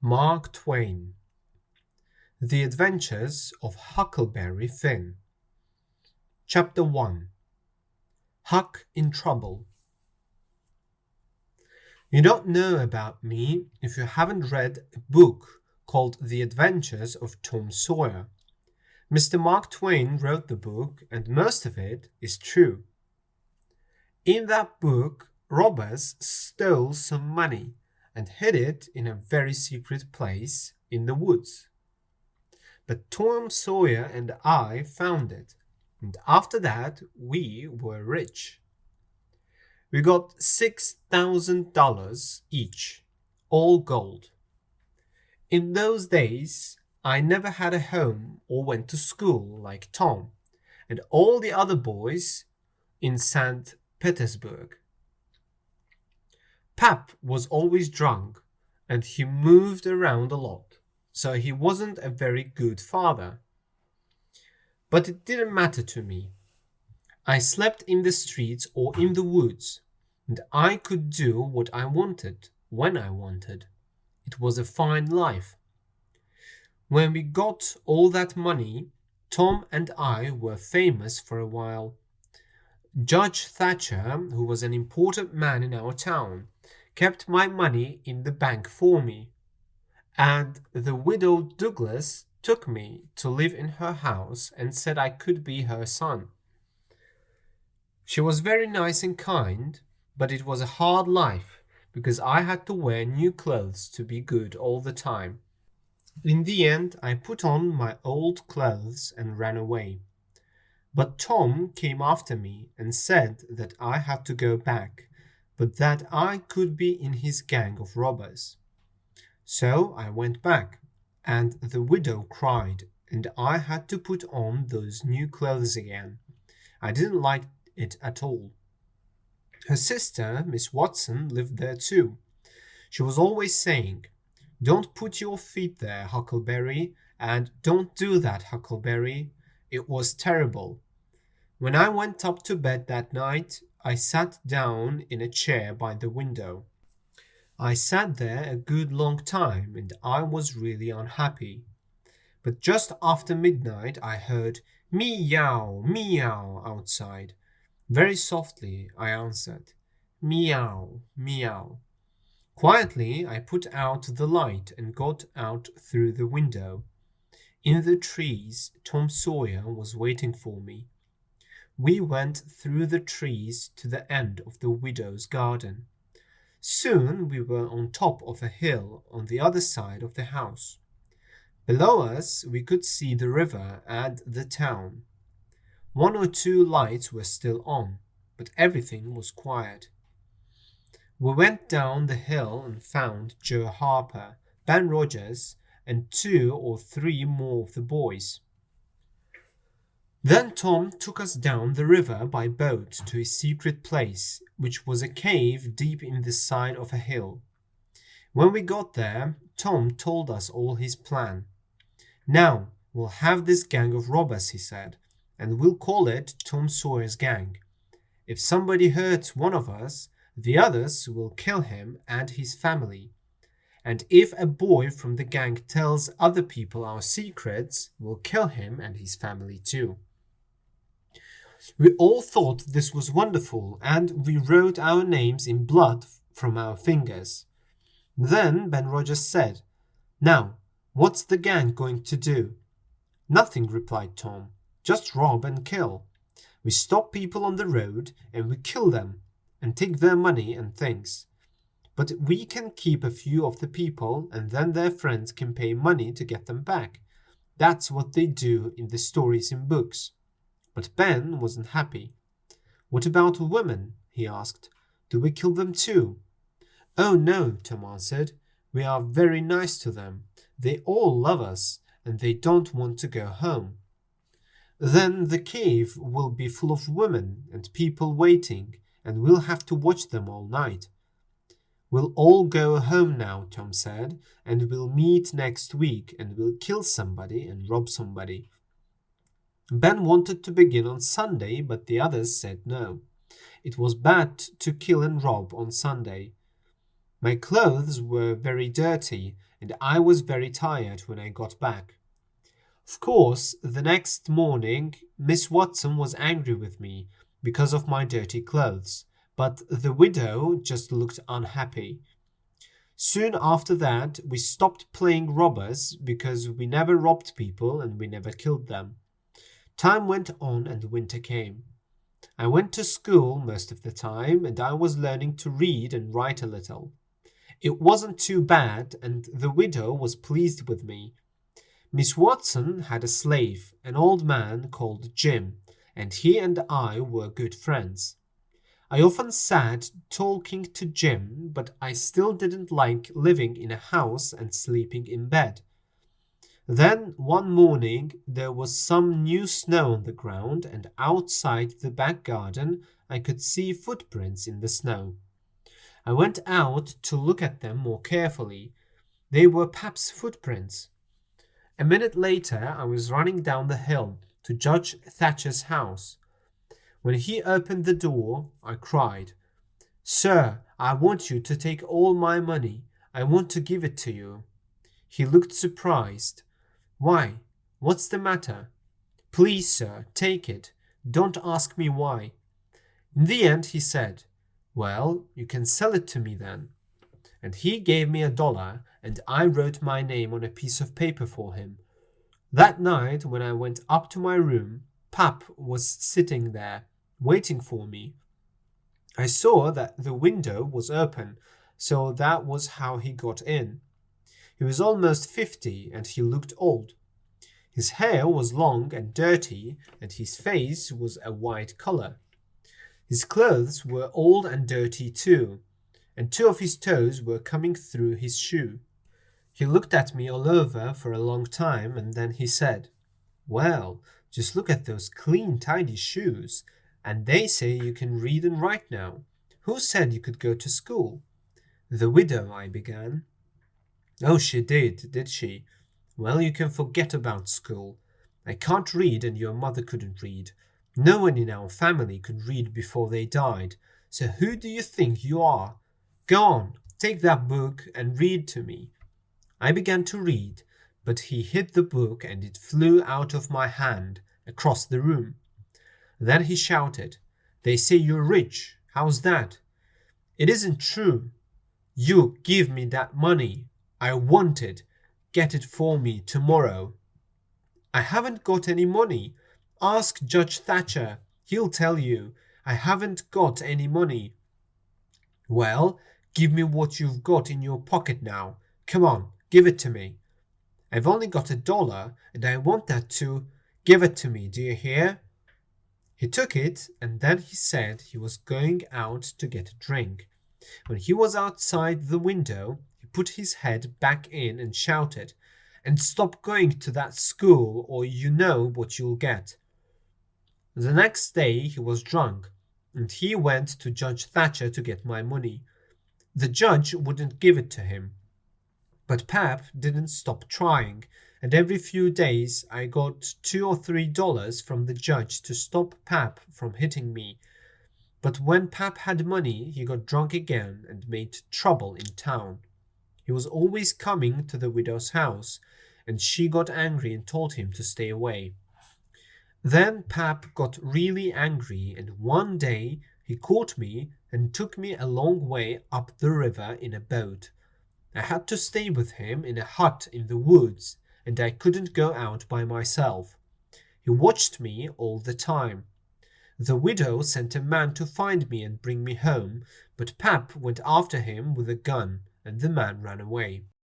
Mark Twain. The Adventures of Huckleberry Finn. Chapter 1. Huck in Trouble. You don't know about me if you haven't read a book called The Adventures of Tom Sawyer. Mr. Mark Twain wrote the book, and most of it is true. In that book, robbers stole some money and hid it in a very secret place in the woods. But Tom Sawyer and I found it, and after that we were rich. We got $6,000 each, all gold. In those days, I never had a home or went to school like Tom and all the other boys in St. Petersburg. Pap was always drunk, and he moved around a lot, so he wasn't a very good father. But it didn't matter to me. I slept in the streets or in the woods, and I could do what I wanted when I wanted. It was a fine life. When we got all that money, Tom and I were famous for a while. Judge Thatcher, who was an important man in our town, kept my money in the bank for me, and the widow Douglas took me to live in her house and said I could be her son. She was very nice and kind, but it was a hard life because I had to wear new clothes to be good all the time. In the end, I put on my old clothes and ran away. But Tom came after me and said that I had to go back, but that I could be in his gang of robbers. So I went back, and the widow cried, and I had to put on those new clothes again. I didn't like it at all. Her sister, Miss Watson, lived there too. She was always saying, "Don't put your feet there, Huckleberry, and don't do that, Huckleberry." It was terrible. When I went up to bed that night, I sat down in a chair by the window. I sat there a good long time, and I was really unhappy. But just after midnight I heard meow, meow outside. Very softly I answered, "Meow, meow." Quietly I put out the light and got out through the window. In the trees, Tom Sawyer was waiting for me. We went through the trees to the end of the widow's garden. Soon we were on top of a hill on the other side of the house. Below us we could see the river and the town. One or two lights were still on, but everything was quiet. We went down the hill and found Joe Harper, Ben Rogers, and 2 or 3 more of the boys. Then Tom took us down the river by boat to his secret place, which was a cave deep in the side of a hill. When we got there, Tom told us all his plan. "Now we'll have this gang of robbers," he said, "and we'll call it Tom Sawyer's gang. If somebody hurts one of us, the others will kill him and his family. And if a boy from the gang tells other people our secrets, we'll kill him and his family too." We all thought this was wonderful, and we wrote our names in blood from our fingers. Then Ben Rogers said, "Now, what's the gang going to do?" "Nothing," replied Tom. "Just rob and kill. We stop people on the road and we kill them and take their money and things. But we can keep a few of the people, and then their friends can pay money to get them back. That's what they do in the stories in books." But Ben wasn't happy. "What about women?" he asked. "Do we kill them too?" "Oh no," Tom answered. "We are very nice to them. They all love us, and they don't want to go home." "Then the cave will be full of women and people waiting, and we'll have to watch them all night." "We'll all go home now," Tom said, "and we'll meet next week, and we'll kill somebody and rob somebody." Ben wanted to begin on Sunday, but the others said no. It was bad to kill and rob on Sunday. My clothes were very dirty, and I was very tired when I got back. Of course, the next morning, Miss Watson was angry with me because of my dirty clothes, but the widow just looked unhappy. Soon after that, we stopped playing robbers because we never robbed people and we never killed them. Time went on and winter came. I went to school most of the time and I was learning to read and write a little. It wasn't too bad and the widow was pleased with me. Miss Watson had a slave, an old man called Jim, and he and I were good friends. I often sat talking to Jim, but I still didn't like living in a house and sleeping in bed. Then one morning there was some new snow on the ground, and outside the back garden I could see footprints in the snow. I went out to look at them more carefully. They were Pap's footprints. A minute later I was running down the hill to Judge Thatcher's house. When he opened the door, I cried, "Sir, I want you to take all my money. I want to give it to you." He looked surprised. "Why? What's the matter?" "Please, sir, take it. Don't ask me why." In the end, he said, "Well, you can sell it to me then." And he gave me $1, and I wrote my name on a piece of paper for him. That night, when I went up to my room, Pap was sitting there, waiting for me. I saw that the window was open, so that was how he got in. He was almost 50 and he looked old. His hair was long and dirty and his face was a white color. His clothes were old and dirty too, and two of his toes were coming through his shoe. He looked at me all over for a long time and then he said, "Well, just look at those clean, tidy shoes. And they say you can read and write now. Who said you could go to school?" "The widow," I began. "Oh, she did she? Well, you can forget about school. I can't read and your mother couldn't read. No one in our family could read before they died. So who do you think you are? Go on, take that book and read to me." I began to read, but he hid the book and it flew out of my hand across the room. Then he shouted, "They say you're rich. How's that?" "It isn't true." "You give me that money. I want it. Get it for me tomorrow." "I haven't got any money. Ask Judge Thatcher. He'll tell you. I haven't got any money." "Well, give me what you've got in your pocket now. Come on, give it to me." "I've only got $1 and I want that too. Give it to me, do you hear?" He took it and then he said he was going out to get a drink. When he was outside the window, he put his head back in and shouted, "And stop going to that school or you know what you'll get." The next day he was drunk and he went to Judge Thatcher to get my money. The judge wouldn't give it to him. But Pap didn't stop trying, and every few days I got $2 or $3 from the judge to stop Pap from hitting me. But when Pap had money, he got drunk again and made trouble in town. He was always coming to the widow's house, and she got angry and told him to stay away. Then Pap got really angry, and one day he caught me and took me a long way up the river in a boat. I had to stay with him in a hut in the woods, and I couldn't go out by myself. He watched me all the time. The widow sent a man to find me and bring me home, but Pap went after him with a gun, and the man ran away.